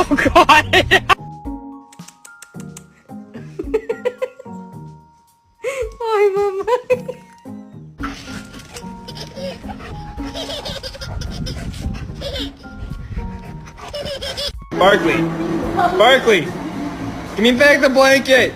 Oh God! Ay, mama. Barkley! Barkley! Give me back the blanket!